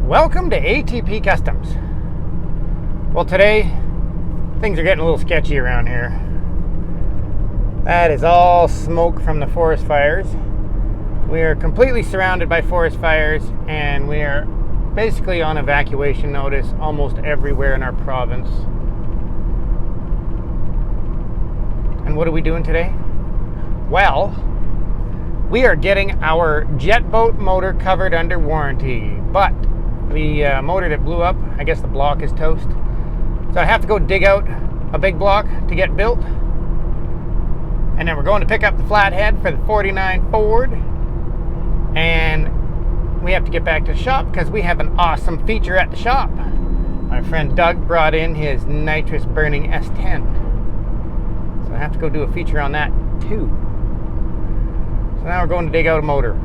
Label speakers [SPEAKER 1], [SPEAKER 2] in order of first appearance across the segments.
[SPEAKER 1] Welcome to ATP Customs. Well, today things are getting a little sketchy around here. That is all smoke from the forest fires. We are completely surrounded by forest fires, and we are basically on evacuation notice almost everywhere in our province. And what are we doing today? Well, we are getting our jet boat motor covered under warranty, but the motor that blew up, I guess the block is toast. So I have to go dig out a big block to get built. And then we're going to pick up the Flathead for the 49 Ford. And we have to get back to the shop because we have an awesome feature at the shop. My friend Doug brought in his nitrous burning S10. So I have to go do a feature on that too. So now we're going to dig out a motor.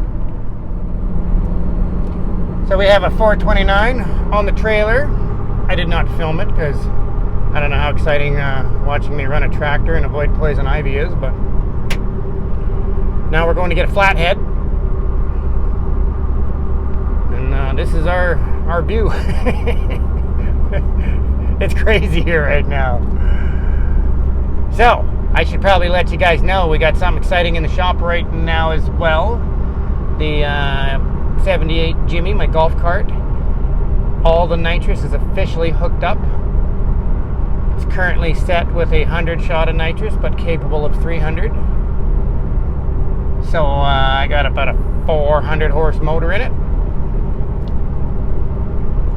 [SPEAKER 1] So we have a 429 on the trailer. I did not film it because I don't know how exciting watching me run a tractor and avoid poison ivy is, but now we're going to get a Flathead. And this is our view. It's crazy here right now. So I should probably let you guys know we got something exciting in the shop right now as well. The 78 Jimmy, my golf cart. All the nitrous is officially hooked up. It's currently set with 100 shot of nitrous, but capable of 300. So I got about a 400 horse motor in it.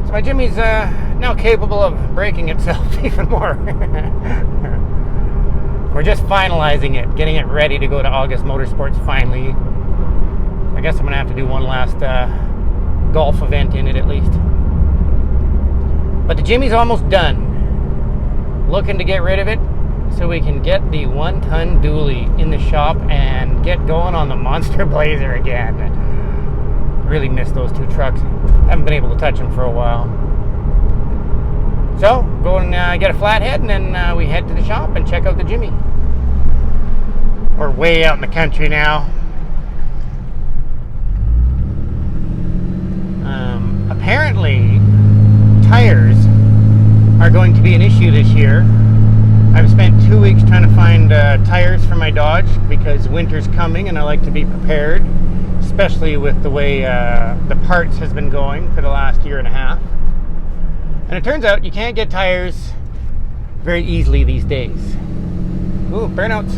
[SPEAKER 1] So my Jimmy's now capable of braking itself even more. We're just finalizing it, getting it ready to go to August Motorsports finally. I guess I'm going to have to do one last golf event in it at least. But the Jimmy's almost done. Looking to get rid of it so we can get the 1-ton dually in the shop and get going on the Monster Blazer again. Really miss those two trucks. Haven't been able to touch them for a while. So, go and get a Flathead, and then we head to the shop and check out the Jimmy. We're way out in the country now. Apparently, tires are going to be an issue this year. I've spent 2 weeks trying to find tires for my Dodge because winter's coming and I like to be prepared, especially with the way the parts has been going for the last year and a half. And it turns out you can't get tires very easily these days. Ooh, burnouts.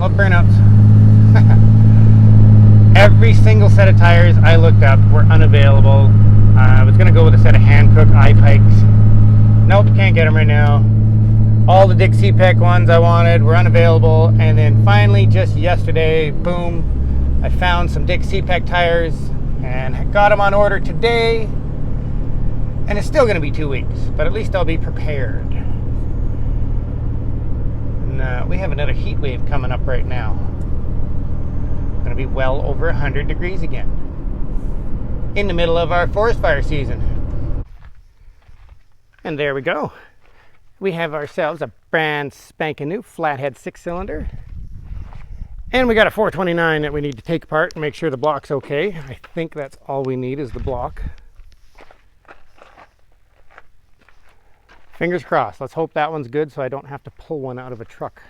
[SPEAKER 1] Love burnouts. Every single set of tires I looked up were unavailable. I was going to go with a set of Hankook I-Pikes. Nope, can't get them right now. All the Dick C-Peck ones I wanted were unavailable. And then finally, just yesterday, boom, I found some Dick C-Peck tires and got them on order today. And it's still going to be 2 weeks, but at least I'll be prepared. And we have another heat wave coming up right now. Going to be well over 100 degrees again in the middle of our forest fire season. And there we go. We have ourselves a brand spanking new Flathead 6-cylinder. And we got a 429 that we need to take apart and make sure the block's okay. I think that's all we need is the block. Fingers crossed. Let's hope that one's good so I don't have to pull one out of a truck.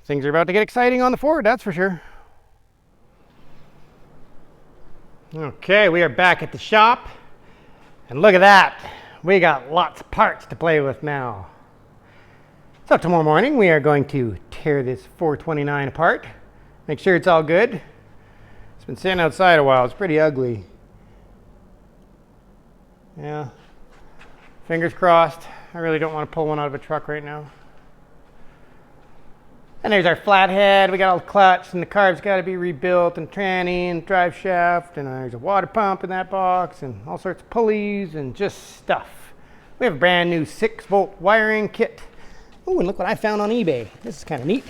[SPEAKER 1] Things are about to get exciting on the Ford, that's for sure. Okay, we are back at the shop. And look at that. We got lots of parts to play with now. So tomorrow morning we are going to tear this 429 apart. Make sure it's all good. It's been sitting outside a while. It's pretty ugly. Yeah. Fingers crossed. I really don't want to pull one out of a truck right now. And there's our Flathead. We got all the clutch and the carb's got to be rebuilt and tranny and drive shaft, and there's a water pump in that box and all sorts of pulleys and just stuff. We have a brand new 6-volt wiring kit. Oh, and look what I found on eBay. This is kind of neat.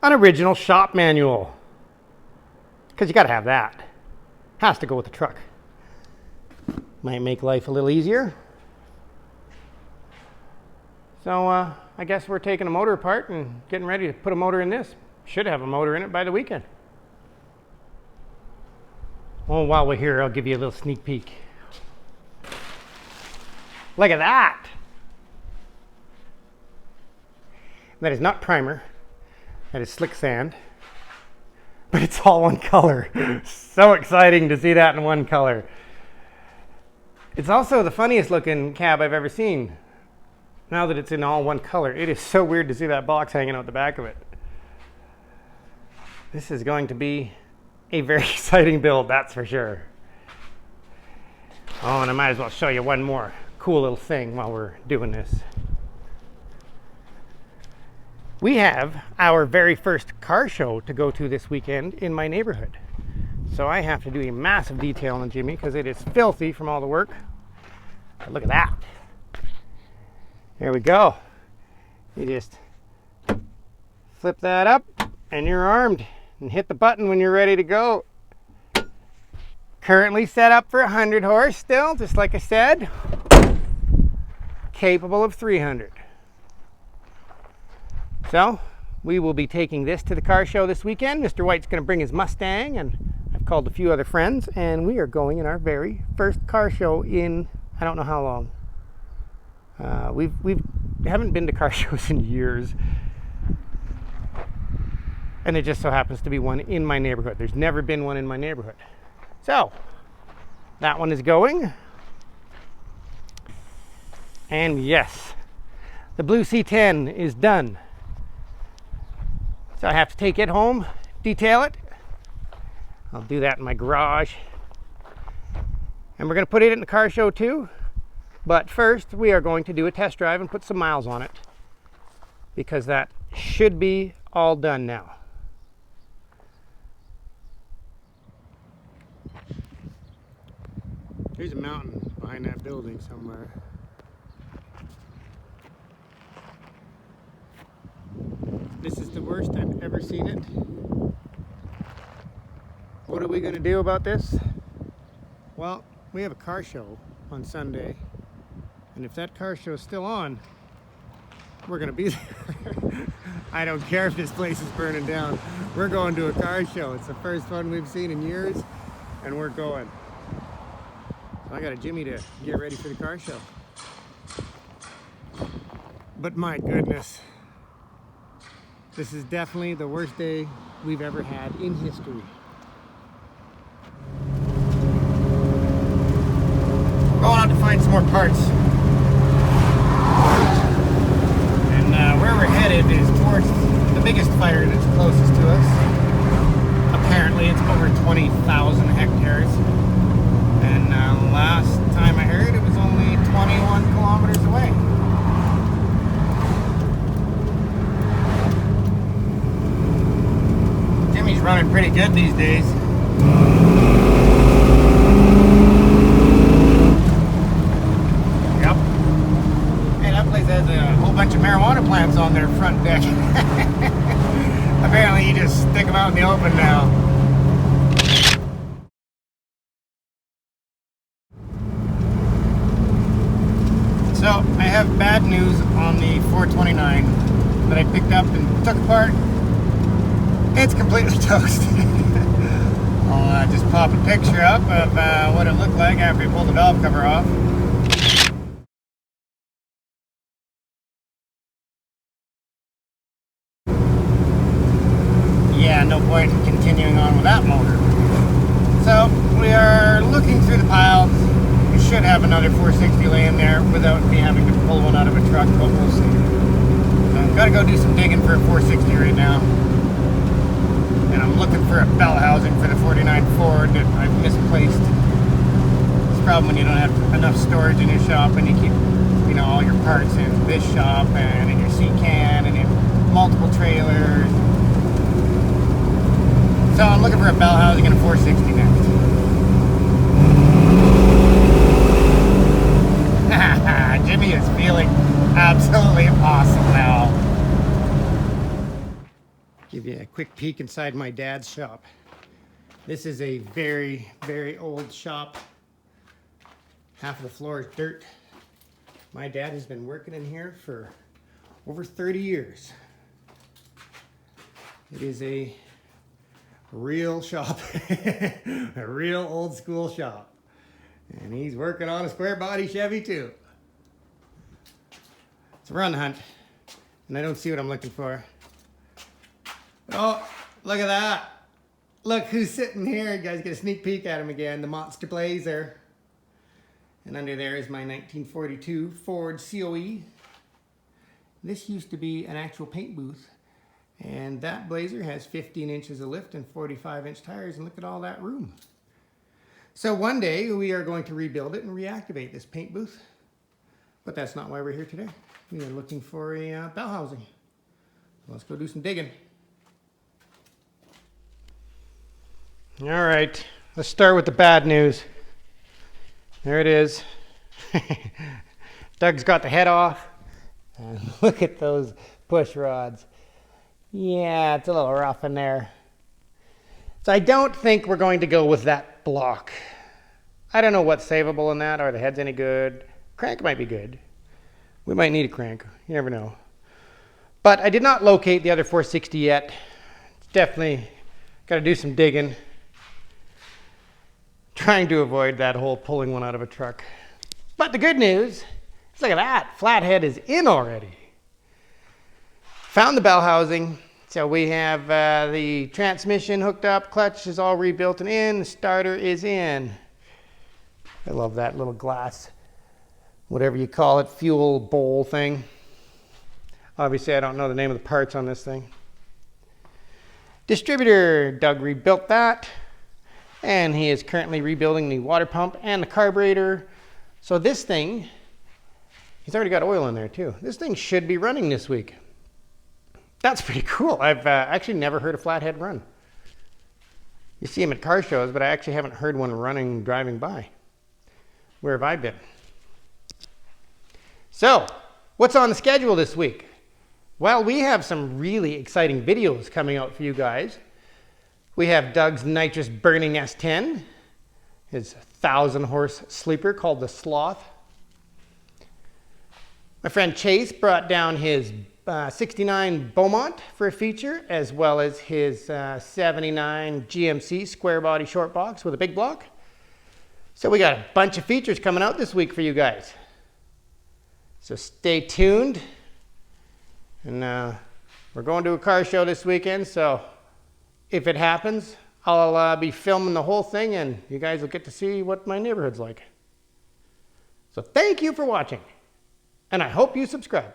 [SPEAKER 1] An original shop manual. Because you got to have that. Has to go with the truck. Might make life a little easier. So I guess we're taking a motor apart and getting ready to put a motor in this. Should have a motor in it by the weekend. Well, while we're here, I'll give you a little sneak peek. Look at that! That is not primer. That is slick sand. But it's all one color. So exciting to see that in one color. It's also the funniest looking cab I've ever seen. Now that it's in all one color. It is so weird to see that box hanging out the back of it. This is going to be a very exciting build, that's for sure. Oh, and I might as well show you one more cool little thing while we're doing this. We have our very first car show to go to this weekend in my neighborhood. So I have to do a massive detail on Jimmy because it is filthy from all the work. But look at that. There we go. You just flip that up and you're armed. And hit the button when you're ready to go. Currently set up for 100 horse still, just like I said. Capable of 300. So, we will be taking this to the car show this weekend. Mr. White's going to bring his Mustang, and I've called a few other friends, and we are going in our very first car show in, I don't know how long. We haven't been to car shows in years. And it just so happens to be one in my neighborhood. There's never been one in my neighborhood. So, that one is going. And yes, the blue C10 is done. So I have to take it home, detail it. I'll do that in my garage. And we're going to put it in the car show too. But first, we are going to do a test drive and put some miles on it. Because that should be all done now. There's a mountain behind that building somewhere. This is the worst I've ever seen it. What are we going to do about this? Well, we have a car show on Sunday. And if that car show is still on, we're going to be there. I don't care if this place is burning down. We're going to a car show. It's the first one we've seen in years, and we're going. I got a Jimmy to get ready for the car show. But my goodness, this is definitely the worst day we've ever had in history. We're going out to find some more parts. And where we're headed is towards the biggest fire that's closest to us. Apparently it's over 20,000 hectares. And last time I heard, it was only 21 kilometers away. Jimmy's running pretty good these days. Yep. Hey, that place has a whole bunch of marijuana plants on their front deck. Apparently you just stick them out in the open now. So, I have bad news on the 429 that I picked up and took apart. It's completely toast. I'll just pop a picture up of what it looked like after we pulled the valve cover off. Yeah, no point in continuing on with that motor. So, we are looking through the piles. We should have another 460 laying there without me having to pull one out of a truck, but we'll see. Gotta go do some digging for a 460 right now. And I'm looking for a bell housing for the 49 Ford that I've misplaced. It's a problem when you don't have enough storage in your shop and you keep, you know, all your parts in this shop and in your seat can and in multiple trailers. So I'm looking for a bell housing and a 460 next. Jimmy is feeling absolutely awesome now. Give you a quick peek inside my dad's shop. This is a very, very old shop. Half of the floor is dirt. My dad has been working in here for over 30 years. It is a real shop, a real old school shop. And he's working on a square body Chevy too. So we're on the hunt, and I don't see what I'm looking for. Oh, look at that. Look who's sitting here. You guys get a sneak peek at him again, the Monster Blazer. And under there is my 1942 Ford COE. This used to be an actual paint booth. And that Blazer has 15 inches of lift and 45-inch tires, and look at all that room. So one day we are going to rebuild it and reactivate this paint booth. But that's not why we're here today. We are looking for a bell housing. So let's go do some digging. All right, let's start with the bad news. There it is. Doug's got the head off. And look at those push rods. Yeah, it's a little rough in there. So I don't think we're going to go with that block. I don't know what's savable in that. Are the heads any good? Crank might be good. We might need a crank. You never know. But I did not locate the other 460 yet. It's definitely got to do some digging. Trying to avoid that whole pulling one out of a truck. But the good news is, look at that. Flathead is in already. Found the bell housing. So we have the transmission hooked up. Clutch is all rebuilt and in. The starter is in. I love that little glass, whatever you call it, fuel bowl thing. Obviously, I don't know the name of the parts on this thing. Distributor, Doug rebuilt that. And he is currently rebuilding the water pump and the carburetor. So this thing, he's already got oil in there too. This thing should be running this week. That's pretty cool. I've actually never heard a Flathead run. You see them at car shows, but I actually haven't heard one running driving by. Where have I been? So, what's on the schedule this week? Well, we have some really exciting videos coming out for you guys. We have Doug's nitrous burning S10, his 1,000-horse sleeper called the Sloth. My friend Chase brought down his 69 Beaumont for a feature, as well as his 79 GMC square body short box with a big block. So we got a bunch of features coming out this week for you guys. So stay tuned. And we're going to a car show this weekend, so if it happens, I'll be filming the whole thing, and you guys will get to see what my neighborhood's like. So thank you for watching, and I hope you subscribe.